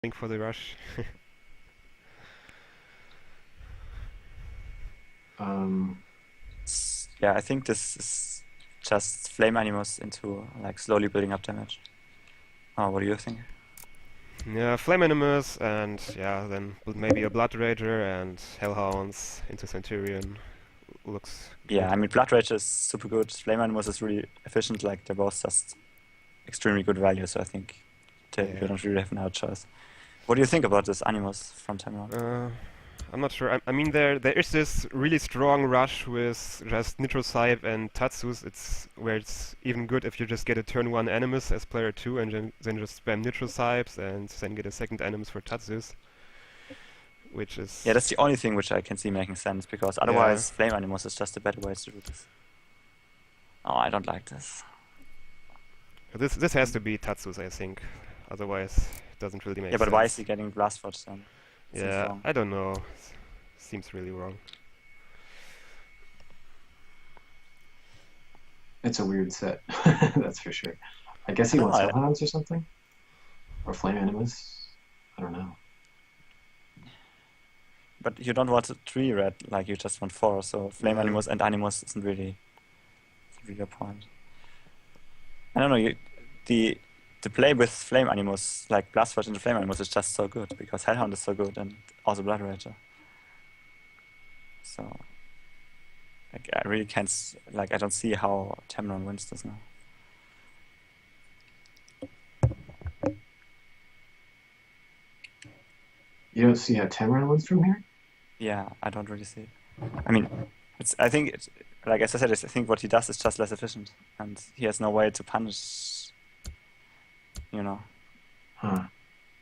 think for the rush. Um, Yeah, I think this is just Flame Animus into like slowly building up damage. Oh, what do you think? Yeah, Flame Animus and yeah, then maybe a Blood Rager and Hellhounds into Centurion looks Yeah, good. I mean Blood Rage is super good. Flame Animus is really efficient. Like they're both just extremely good value. So I think you Yeah. don't really have another choice. What do you think about this Animus from Tamron? I'm not sure. I mean, there is this really strong rush with just Nitro Scythe and Tatsus. It's where it's even good if you just get a turn 1 Animus as player 2 and then just spam Nitro Scythes and then get a second Animus for Tatsus, which is... Yeah, that's the only thing which I can see making sense, because Yeah. otherwise Flame Animus is just a better way to do this. Oh, I don't like this. This has to be Tatsus, I think. Otherwise, it doesn't really make Yeah, sense. but why is he getting Blast Forge then? Seems Yeah, wrong. I don't know. Seems really wrong. it's a weird set, that's for sure. I guess he I don't wants know. Hellhounds or something? Or Flame Animus? I don't know. But you don't want 3 red, like you just want 4, so Flame Yeah. Animus and Animus isn't really a point. I don't know, the play with Flame Animus, like Blast Forge into Flame Animus, is just so good, because Hellhound is so good, and also Blood Rager. So, like, I really can't, I don't see how Tamron wins this now. You don't see how Tamron wins from here? Yeah, I don't really see it. I mean, I think, like as I said, I think what he does is just less efficient, and he has no way to punish, you know. Huh.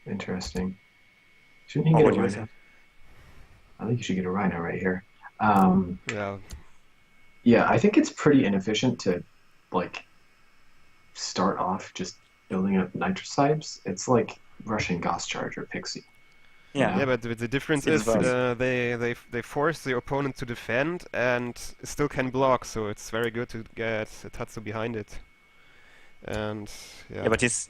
Interesting. Shouldn't he Or get what a do you Rhino? think? I think you should get a Rhino right here. Yeah. Yeah, I think it's pretty inefficient to, like, start off just building up Nitrocypes. It's like rushing Gauss Charge or Pixie. Yeah. Yeah, but the difference Seems is worse. they force the opponent to defend and still can block, so it's very good to get a Tatsu behind it. And yeah. Yeah, but it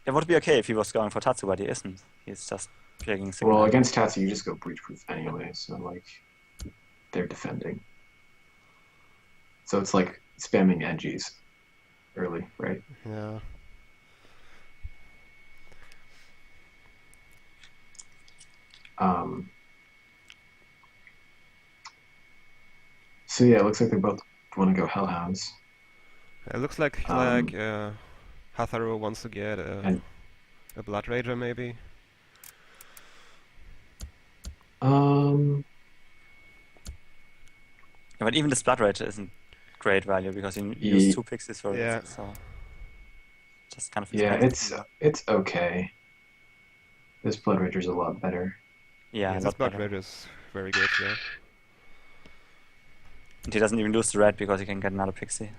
would be okay if he was going for Tatsu, but he isn't. He's just picking single Well, line. against Tatsu, you just go Breach Proof anyway, so, like, they're defending. So it's like spamming edgies early, right? Yeah. So yeah, it looks like they both want to go Hellhounds. It looks like Hatharu wants to get And a Blood Rager maybe. Yeah, but even this Blood Rager isn't great value, because you use 2 pixies for Yeah. it, so just kind of yeah, expensive. it's okay. This Blood Rager's a lot better. Yeah, a This lot Blood better. Rager is very good, yeah. And he doesn't even lose the red because he can get another pixie.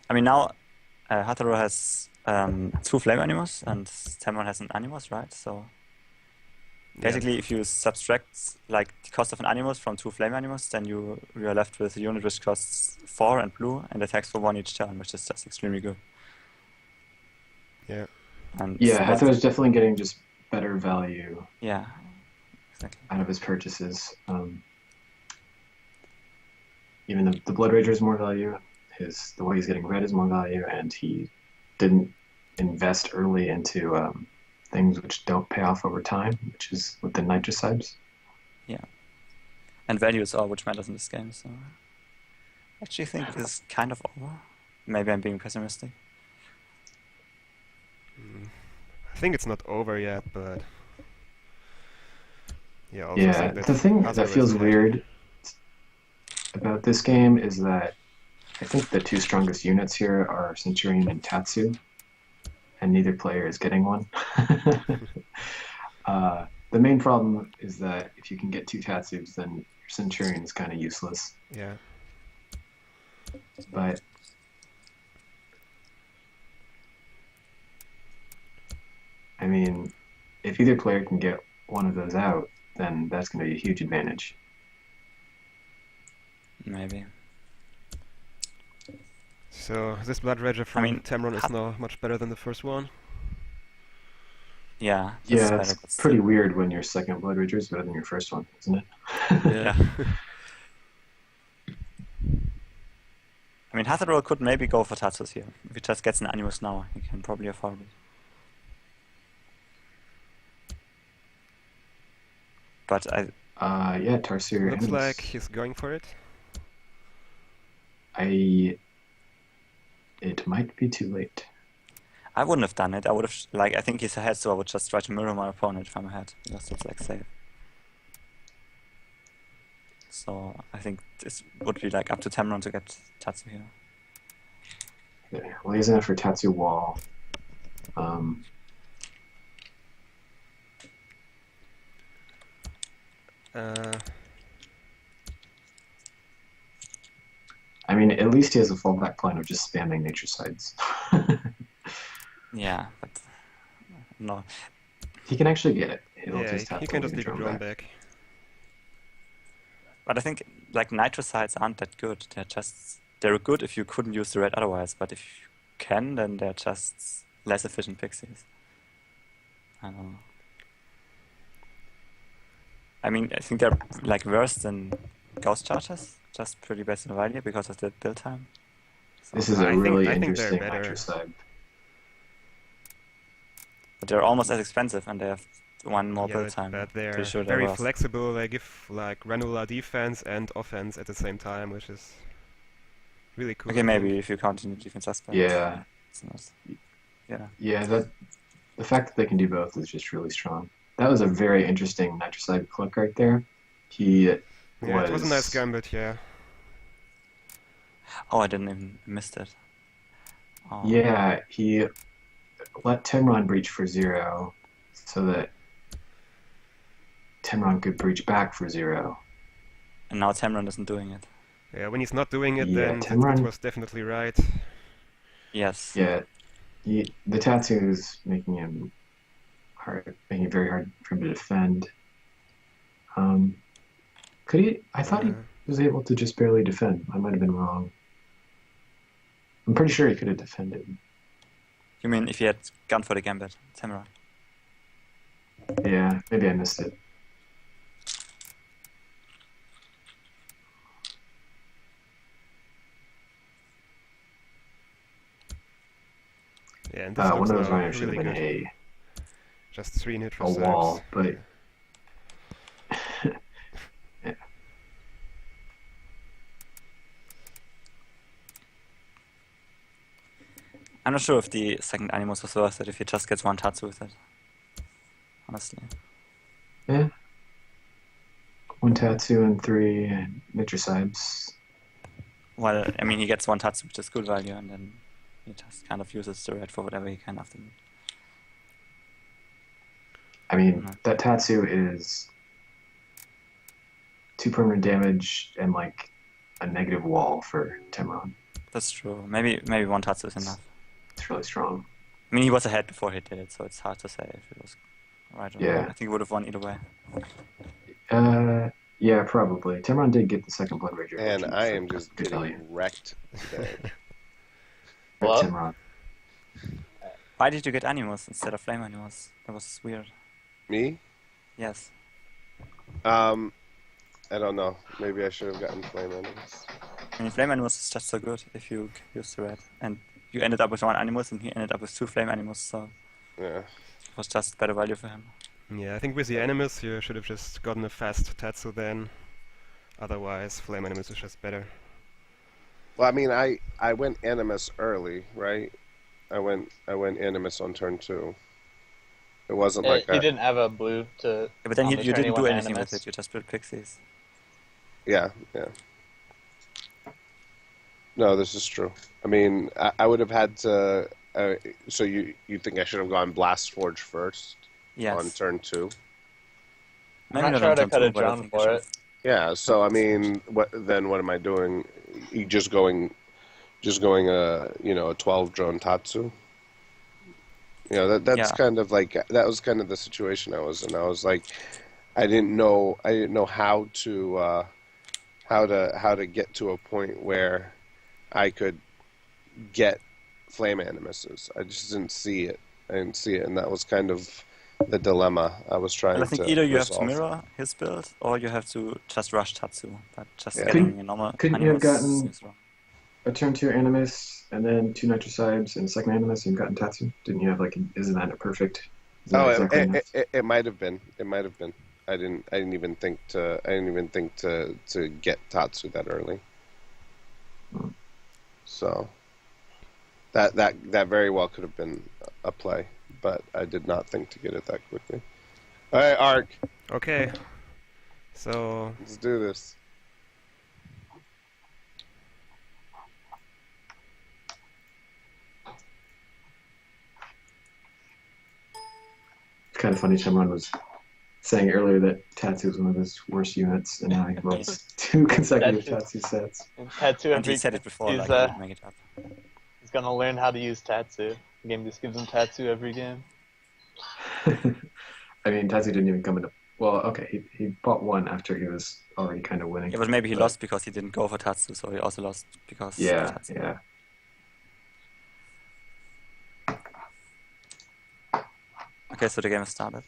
I mean, now Hataro has 2 Flame Animus and Tamron has an Animus, right? So basically, if you subtract like the cost of an Animus from 2 Flame Animus, then you are left with a unit which costs 4 and blue and attacks for 1 each turn, which is just extremely good. Yeah. And Yeah, Hatharu's definitely getting just better value. Yeah, exactly. Out of his purchases. Even the Blood Rager is more value. The way he's getting red is more value, and he didn't invest early into things which don't pay off over time, which is with the Nitrocypes. Yeah. And value is all which matters in this game, so I actually think it's kind of over. Maybe I'm being pessimistic. I think it's not over yet, but yeah. Also Yeah, think that the thing Hatharu that is feels ahead. weird about this game is that I think the 2 strongest units here are Centurion and Tatsu, and neither player is getting one. The main problem is that if you can get 2 Tatsus, then your Centurion is kind of useless. Yeah. But I mean, if either player can get one of those out, then that's going to be a huge advantage. Maybe. So this Blood Rager from I mean, Tamron is now much better than the first one. Yeah, this is Yeah, better, it's but still. pretty weird when your second Blood Rager is better than your first one, isn't it? Yeah. I mean, Hatharo could maybe go for Tatsus here. If he just gets an Animus now, he can probably afford it. But Yeah, Tarsier Looks Animus. like he's going for it. It might be too late. I wouldn't have done it. I would have, like, I think he's ahead, so I would just try to mirror my opponent if I'm ahead, because it's like safe. So I think this would be like up to Tamron to get Tatsu here. Okay, well, he's in for Tatsu Wall. I mean, at least he has a fallback plan of just spamming nature sides. Yeah, but no. He can actually get it. He'll Yeah, just have he to can leave just leave a drone drone back. But back. I think like nitrocides aren't that good. They're good if you couldn't use the red otherwise, but if you can, then they're just less efficient pixies. I don't know. I mean, I think they're like worse than Ghost Chargers, just pretty based on value because of the build time. So, This is I a think- really I think they're interesting better. nitrocide. but they're almost as expensive and they have one more Yeah, build but, time. but they're Pretty sure they're very worse. flexible. They give like granular defense and offense at the same time, which is really cool. Okay, I think. maybe if you continue defense aspect. Yeah, It's not, yeah. yeah. The fact that they can do both is just really strong. That was a very interesting nitrocide click right there. Yeah, it was a nice gambit. Yeah. Oh, I didn't even missed it. Oh. Yeah, he let Temron breach for 0 so that Temron could breach back for 0. And now Tamron isn't doing it. Yeah, when he's not doing it, Yeah, then Temron- it was definitely right. Yes. Yeah, the tattoo is making him hard, making it very hard for him to defend. Could he? I thought he was able to just barely defend. I might have been wrong. I'm pretty sure he could have defended. You mean if he had gone for the gambit, Tamron? Yeah, maybe I missed it. Yeah, and this One looks of those now runners should really have been good. Just 3 a neutral wall, sides. but yeah. I'm not sure if the second Animus was worth it if he just gets one Tatsu with it. Honestly. Yeah. 1 tattoo and 3 nitrocides. Well, I mean, he gets one Tatsu, which is good value, and then he just kind of uses the red for whatever he can after that. I mean, that tattoo is 2 permanent damage and like a negative wall for Temron. That's true. Maybe one Tatsu is enough. It's really strong. I mean, he was ahead before he did it, so it's hard to say if it was right or Yeah. wrong. I think he would have won either way. Yeah, probably. Temron did get the second Blood Rager. And which I is am just good value. getting wrecked today. Red Well- Temron. Why did you get Animus instead of Flame Animus? That was weird. Me? Yes. I don't know. Maybe I should have gotten flame enemies. I mean, Flame Animus is just so good if you use the red. And you ended up with one Animus and he ended up with 2 Flame Animus, so Yeah. it was just better value for him. Yeah, I think with the Animus you should have just gotten a fast Tatsu then. Otherwise, Flame Animus is just better. Well, I mean, I went animus early, right? I went animus on turn 2. It wasn't like he didn't have a blue to. Yeah, but then on you the didn't do 21 anything Animus. with it, you just built pixies. Yeah. No, this is true. I mean, I would have had to. So you think I should have gone Blast Forge first Yes. on turn 2? Maybe I'm not not sure on to turn cut 2, a but I John think I for should it. have. Yeah. So I mean, what am I doing? You just going a 12 drone Tatsu. That's Yeah. kind of like that was kind of the situation I was in. I was like, I didn't know how to get to a point where I could get flame animuses. I just didn't see it. And that was kind of the dilemma I was trying Well, I think to either you have to resolve. mirror his build, or you have to just rush Tatsu. But just Yeah. getting a normal Couldn't you have animus gotten seems wrong. a turn 2 Animus and then 2 Nitrocybes and a second Animus and gotten Tatsu? Didn't you have like? Isn't that a perfect? Is that Oh, exactly enough? it might have been. It might have been. I didn't even think to get Tatsu that early. Hmm. So that very well could have been a play, but I did not think to get it that quickly. All right, Ark, Okay. So let's do this. It's kind of funny. Shamron was saying earlier that Tatsu is one of his worst units, and now he rolls 2 consecutive Tatsu sets. And Tatsu And he every said it before, he's, like he would make it up. he's gonna learn how to use Tatsu. The game just gives him Tatsu every game. I mean, Tatsu didn't even come into. Well, okay, he bought one after he was already kind of winning. Yeah, but maybe he lost because he didn't go for Tatsu, so he also lost because of Yeah, Tatsu. yeah. Okay, so the game has started.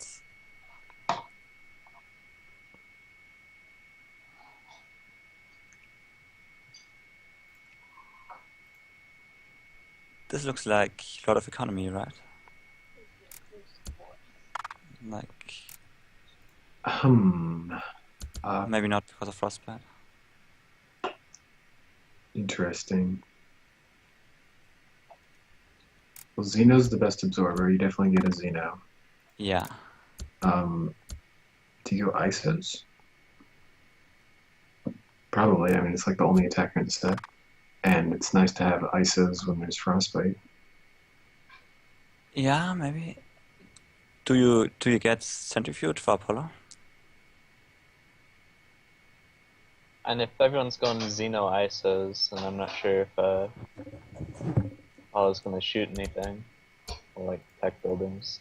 This looks like a lot of economy, right? Like, maybe not because of Frostbite. Interesting. Well, Xeno's the best absorber. You definitely get a Xeno. Yeah. Do you go ISOs? Probably. I mean, it's like the only attacker in the set. And it's nice to have ISOs when there's Frostbite. Yeah, maybe. Do you get Centrifuge for Apollo? And if everyone's going Xeno ISOs, then I'm not sure if Apollo's gonna shoot anything or like tech buildings.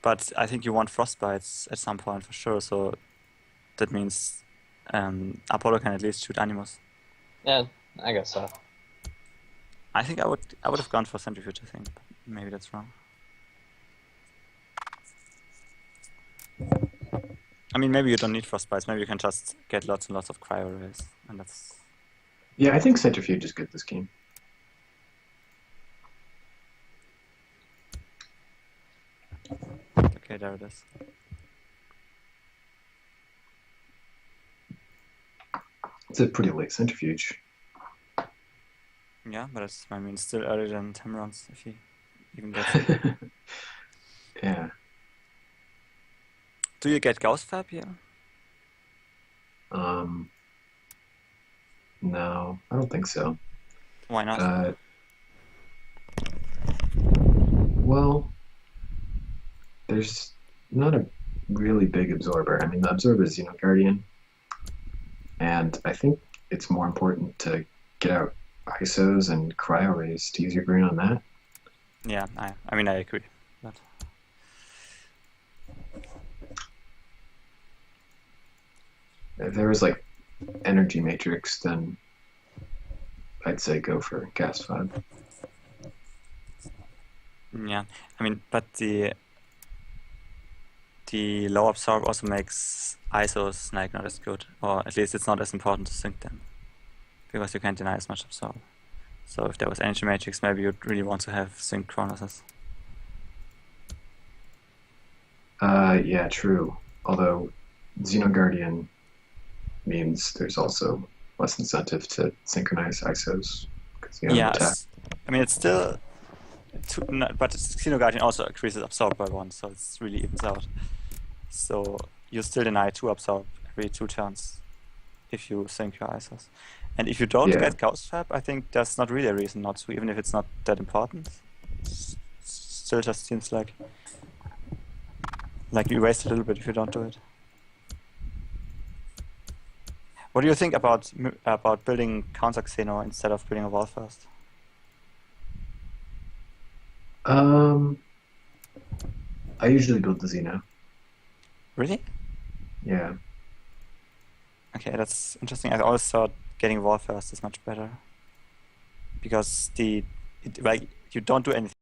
But I think you want Frostbites at some point for sure, so that means Apollo can at least shoot Animus. Yeah, I guess so. I think I would have gone for Centrifuge, I think, but maybe that's wrong. I mean, maybe you don't need Frostbites, maybe you can just get lots and lots of cryo rays, and that's... Yeah, I think Centrifuge is good this game. Okay, there it is. It's a pretty late Centrifuge. Yeah, but it's, I mean, still earlier than Tamron's, if he even gets it. Yeah. Do you get Gauss Fab here? No, I don't think so. Why not? Well, there's not a really big absorber. I mean, the absorber is Xeno Guardian, and I think it's more important to get out ISOs and cryo rays. Do you agree on that? Yeah, I mean, I agree. But... If there was like energy matrix, then I'd say go for gas fab. Yeah, I mean, but the low absorb also makes ISOs like not as good, or at least it's not as important to sync them, because you can't deny as much absorb. So if there was energy matrix, maybe you'd really want to have sync chronosis. Yeah, true. Although Xeno Guardian means there's also less incentive to synchronize ISOs because you have attack. Yes, I mean it's still, but Xeno Guardian also increases absorb by 1, so it's really evens out. So you still deny 2 absorb every 2 turns if you sync your ISOs. And if you don't get Gauss Fab, I think there's not really a reason not to, even if it's not that important. Still just seems like you waste a little bit if you don't do it. What do you think about building counter Xeno instead of building a wall first? I usually build the Xeno. Really? Yeah. Okay, that's interesting. I always thought getting wall first is much better because you don't do anything.